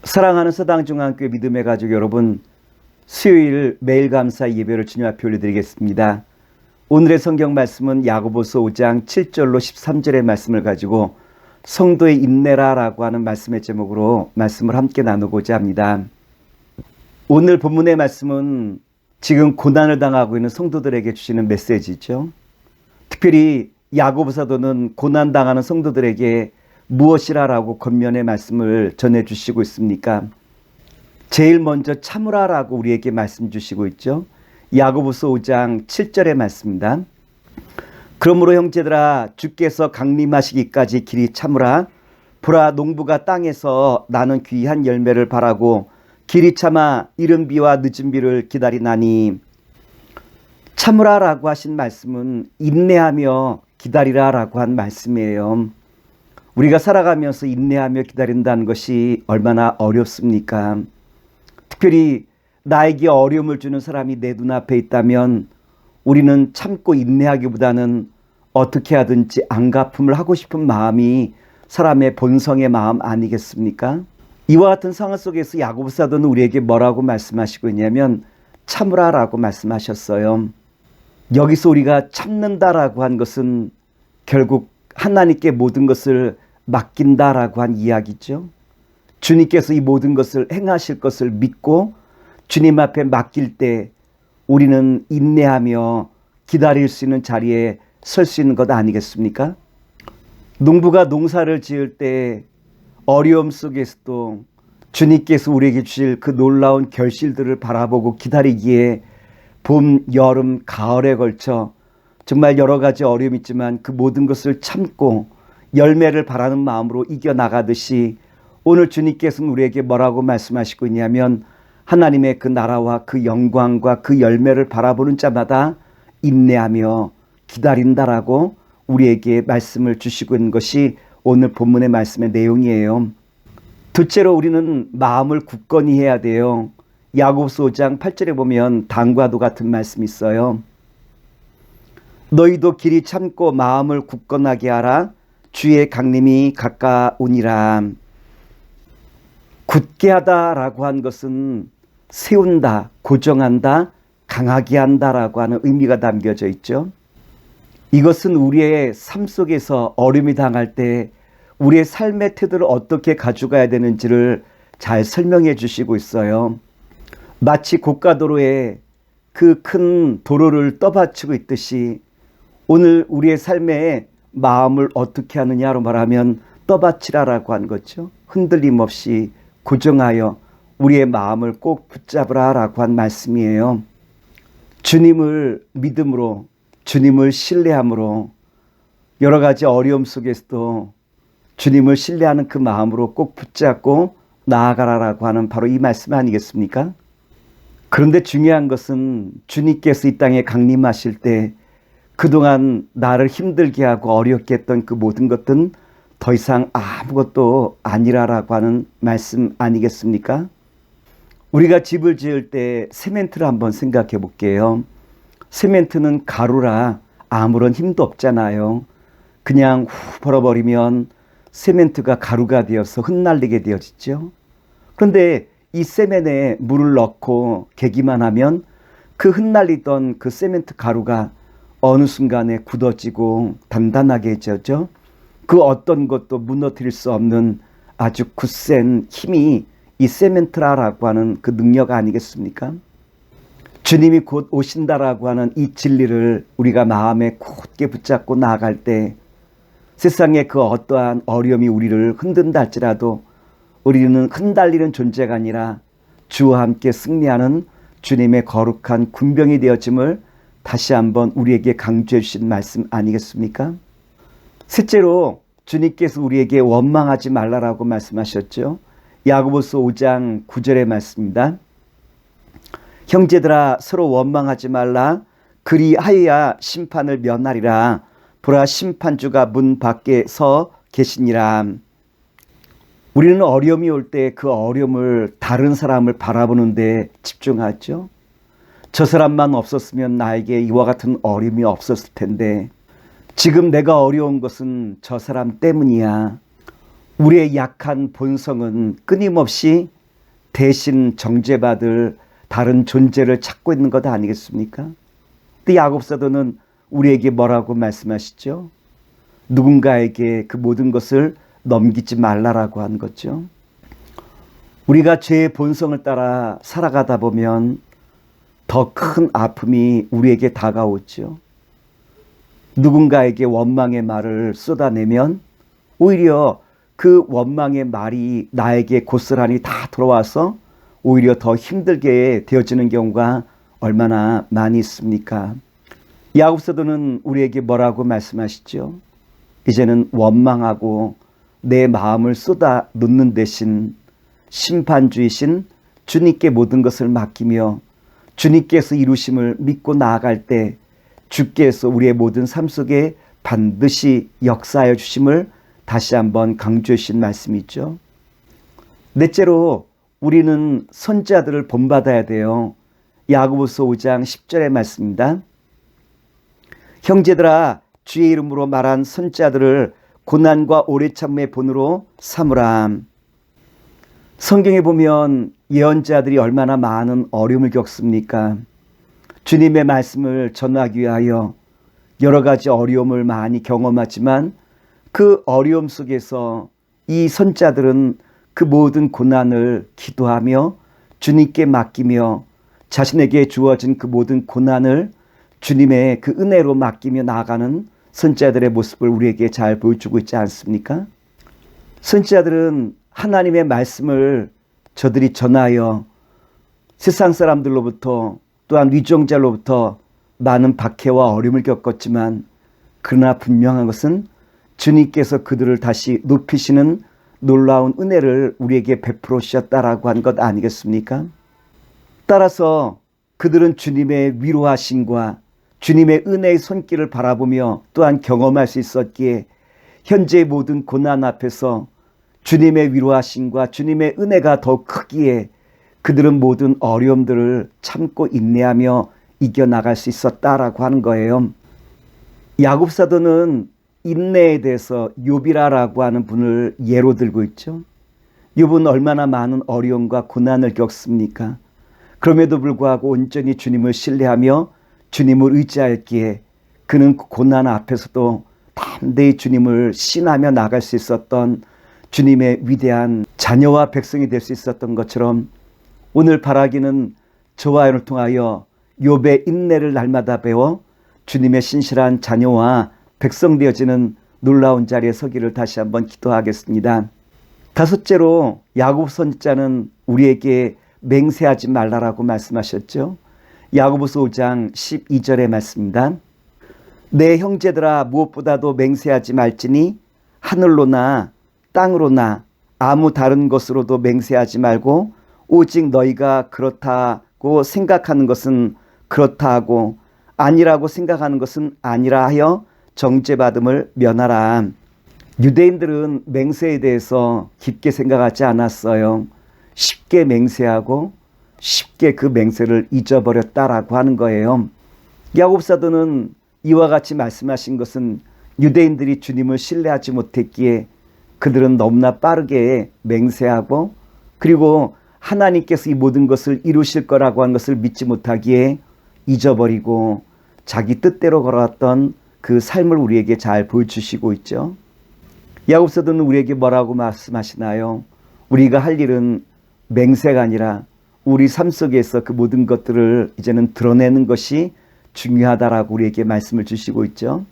사랑하는 서당중앙교회 믿음의 가족 여러분, 수요일 매일 감사 예배를 주님 앞에 올려드리겠습니다. 오늘의 성경 말씀은 야고보서 5장 7절로 13절의 말씀을 가지고 성도의 인내라 라고 하는 말씀의 제목으로 말씀을 함께 나누고자 합니다. 오늘 본문의 말씀은 지금 고난을 당하고 있는 성도들에게 주시는 메시지죠. 특별히 야고보 사도는 고난당하는 성도들에게 무엇이라라고 겉면의 말씀을 전해주시고 있습니까? 제일 먼저 참으라라고 우리에게 말씀 주시고 있죠. 야고보서 5장 7절의 말씀입니다. 그러므로 형제들아, 주께서 강림하시기까지 길이 참으라. 보라, 농부가 땅에서 나는 귀한 열매를 바라고 길이 참아 이른 비와 늦은 비를 기다리나니. 참으라라고 하신 말씀은 인내하며 기다리라라고 한 말씀이에요. 우리가 살아가면서 인내하며 기다린다는 것이 얼마나 어렵습니까? 특별히 나에게 어려움을 주는 사람이 내 눈앞에 있다면 우리는 참고 인내하기보다는 어떻게 하든지 안갚음을 하고 싶은 마음이 사람의 본성의 마음 아니겠습니까? 이와 같은 상황 속에서 야고보 사도는 우리에게 뭐라고 말씀하시고 있냐면 참으라라고 말씀하셨어요. 여기서 우리가 참는다라고 한 것은 결국 하나님께 모든 것을 맡긴다라고 한 이야기죠. 주님께서 이 모든 것을 행하실 것을 믿고 주님 앞에 맡길 때 우리는 인내하며 기다릴 수 있는 자리에 설 수 있는 것 아니겠습니까? 농부가 농사를 지을 때 어려움 속에서도 주님께서 우리에게 주실 그 놀라운 결실들을 바라보고 기다리기에 봄, 여름, 가을에 걸쳐 정말 여러 가지 어려움이 있지만 그 모든 것을 참고 열매를 바라는 마음으로 이겨나가듯이 오늘 주님께서는 우리에게 뭐라고 말씀하시고 있냐면 하나님의 그 나라와 그 영광과 그 열매를 바라보는 자마다 인내하며 기다린다라고 우리에게 말씀을 주시고 있는 것이 오늘 본문의 말씀의 내용이에요. 둘째로 우리는 마음을 굳건히 해야 돼요. 야고보서 5장 8절에 보면 다음과도 같은 말씀이 있어요. 너희도 길이 참고 마음을 굳건하게 하라. 주의 강림이 가까우니라. 굳게 하다라고 한 것은 세운다, 고정한다, 강하게 한다라고 하는 의미가 담겨져 있죠. 이것은 우리의 삶 속에서 어려움이 당할 때 우리의 삶의 태도를 어떻게 가져가야 되는지를 잘 설명해 주시고 있어요. 마치 고가도로에 그 큰 도로를 떠받치고 있듯이 오늘 우리의 삶에 마음을 어떻게 하느냐로 말하면 떠받치라라고 한 거죠. 흔들림 없이 고정하여 우리의 마음을 꼭 붙잡으라라고 한 말씀이에요. 주님을 믿음으로, 주님을 신뢰함으로 여러 가지 어려움 속에서도 주님을 신뢰하는 그 마음으로 꼭 붙잡고 나아가라라고 하는 바로 이 말씀 아니겠습니까? 그런데 중요한 것은 주님께서 이 땅에 강림하실 때 그동안 나를 힘들게 하고 어렵게 했던 그 모든 것들은 더 이상 아무것도 아니라라고 하는 말씀 아니겠습니까? 우리가 집을 지을 때 세멘트를 한번 생각해 볼게요. 세멘트는 가루라 아무런 힘도 없잖아요. 그냥 후 벌어버리면 세멘트가 가루가 되어서 흩날리게 되어지죠. 그런데 이 세멘에 물을 넣고 개기만 하면 그 흩날리던 그 세멘트 가루가 어느 순간에 굳어지고 단단하게 져죠. 그 어떤 것도 무너뜨릴 수 없는 아주 굳센 힘이 이 세멘트라고 하는 그 능력 아니겠습니까? 주님이 곧 오신다라고 하는 이 진리를 우리가 마음에 굳게 붙잡고 나아갈 때 세상의 그 어떠한 어려움이 우리를 흔든다 할지라도 우리는 흩날리는 존재가 아니라 주와 함께 승리하는 주님의 거룩한 군병이 되어짐을 다시 한번 우리에게 강조해 주신 말씀 아니겠습니까? 셋째로 주님께서 우리에게 원망하지 말라라고 말씀하셨죠. 야고보서 5장 9절의 말씀입니다. 형제들아, 서로 원망하지 말라. 그리하여야 심판을 면하리라. 보라, 심판주가 문 밖에 서 계시니라. 우리는 어려움이 올 때 그 어려움을 다른 사람을 바라보는 데 집중하죠. 저 사람만 없었으면 나에게 이와 같은 어려움이 없었을 텐데 지금 내가 어려운 것은 저 사람 때문이야. 우리의 약한 본성은 끊임없이 대신 정죄받을 다른 존재를 찾고 있는 것 아니겠습니까? 근데 야곱 사도는 우리에게 뭐라고 말씀하시죠? 누군가에게 그 모든 것을 넘기지 말라라고 한 거죠. 우리가 죄의 본성을 따라 살아가다 보면 더 큰 아픔이 우리에게 다가오죠. 누군가에게 원망의 말을 쏟아내면 오히려 그 원망의 말이 나에게 고스란히 다 돌아와서 오히려 더 힘들게 되어지는 경우가 얼마나 많이 있습니까? 야곱 사도는 우리에게 뭐라고 말씀하시죠? 이제는 원망하고 내 마음을 쏟아 놓는 대신 심판주이신 주님께 모든 것을 맡기며 주님께서 이루심을 믿고 나아갈 때 주께서 우리의 모든 삶 속에 반드시 역사하여 주심을 다시 한번 강조해 주신 말씀이죠. 넷째로 우리는 선지자들을 본받아야 돼요. 야고보서 5장 10절의 말씀입니다. 형제들아 주의 이름으로 말한 선지자들을 고난과 오래 참음의 본으로 삼으라. 성경에 보면 예언자들이 얼마나 많은 어려움을 겪습니까? 주님의 말씀을 전하기 위하여 여러 가지 어려움을 많이 경험하지만 그 어려움 속에서 이 선지자들은 그 모든 고난을 기도하며 주님께 맡기며 자신에게 주어진 그 모든 고난을 주님의 그 은혜로 맡기며 나아가는 선지자들의 모습을 우리에게 잘 보여주고 있지 않습니까? 선지자들은 하나님의 말씀을 저들이 전하여 세상 사람들로부터 또한 위종자로부터 많은 박해와 어려움을 겪었지만 그러나 분명한 것은 주님께서 그들을 다시 높이시는 놀라운 은혜를 우리에게 베풀어 주셨다라고 한 것 아니겠습니까? 따라서 그들은 주님의 위로하심과 주님의 은혜의 손길을 바라보며 또한 경험할 수 있었기에 현재의 모든 고난 앞에서 주님의 위로하심과 주님의 은혜가 더 크기에 그들은 모든 어려움들을 참고 인내하며 이겨나갈 수 있었다라고 하는 거예요. 야곱 사도는 인내에 대해서 욥이라고 하는 분을 예로 들고 있죠. 욥은 얼마나 많은 어려움과 고난을 겪습니까? 그럼에도 불구하고 온전히 주님을 신뢰하며 주님을 의지하였기에 그는 그 고난 앞에서도 담대히 주님을 신하며 나갈 수 있었던 주님의 위대한 자녀와 백성이 될 수 있었던 것처럼 오늘 바라기는 저와 여러분을 통하여 욥의 인내를 날마다 배워 주님의 신실한 자녀와 백성 되어지는 놀라운 자리에 서기를 다시 한번 기도하겠습니다. 다섯째로 야고보 선지자는 우리에게 맹세하지 말라라고 말씀하셨죠. 야고보서 5장 12절의 말씀입니다. 내 형제들아 무엇보다도 맹세하지 말지니 하늘로나 땅으로나 아무 다른 것으로도 맹세하지 말고 오직 너희가 그렇다고 생각하는 것은 그렇다 하고 아니라고 생각하는 것은 아니라 하여 정죄받음을 면하라. 유대인들은 맹세에 대해서 깊게 생각하지 않았어요. 쉽게 맹세하고 쉽게 그 맹세를 잊어버렸다라고 하는 거예요. 야곱 사도는 이와 같이 말씀하신 것은 유대인들이 주님을 신뢰하지 못했기에 그들은 너무나 빠르게 맹세하고 그리고 하나님께서 이 모든 것을 이루실 거라고 한 것을 믿지 못하기에 잊어버리고 자기 뜻대로 걸어왔던 그 삶을 우리에게 잘 보여주시고 있죠. 야곱 사도는 우리에게 뭐라고 말씀하시나요? 우리가 할 일은 맹세가 아니라 우리 삶 속에서 그 모든 것들을 이제는 드러내는 것이 중요하다라고 우리에게 말씀을 주시고 있죠.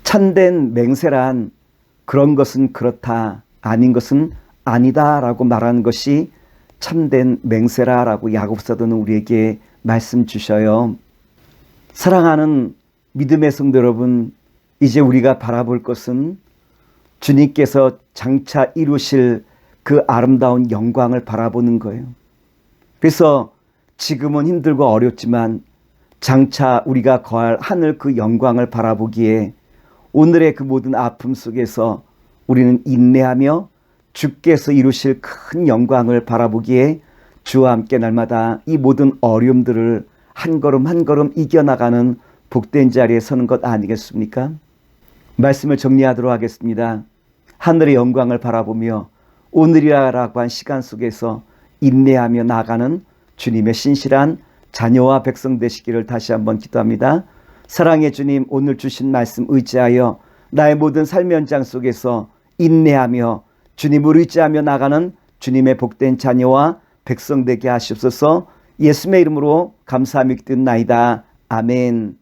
참된 맹세란 그런 것은 그렇다, 아닌 것은 아니다라고 말하는 것이 참된 맹세라라고 야곱 사도는 우리에게 말씀 주셔요. 사랑하는 믿음의 성도 여러분, 이제 우리가 바라볼 것은 주님께서 장차 이루실 그 아름다운 영광을 바라보는 거예요. 그래서 지금은 힘들고 어렵지만 장차 우리가 거할 하늘 그 영광을 바라보기에 오늘의 그 모든 아픔 속에서 우리는 인내하며 주께서 이루실 큰 영광을 바라보기에 주와 함께 날마다 이 모든 어려움들을 한 걸음 한 걸음 이겨나가는 복된 자리에 서는 것 아니겠습니까? 말씀을 정리하도록 하겠습니다. 하늘의 영광을 바라보며 오늘이라고 한 시간 속에서 인내하며 나아가는 주님의 신실한 자녀와 백성 되시기를 다시 한번 기도합니다. 사랑의 주님, 오늘 주신 말씀 의지하여 나의 모든 삶의 현장 속에서 인내하며 주님을 의지하며 나가는 주님의 복된 자녀와 백성 되게 하시옵소서. 예수님의 이름으로 감사하며 기도나이다. 아멘.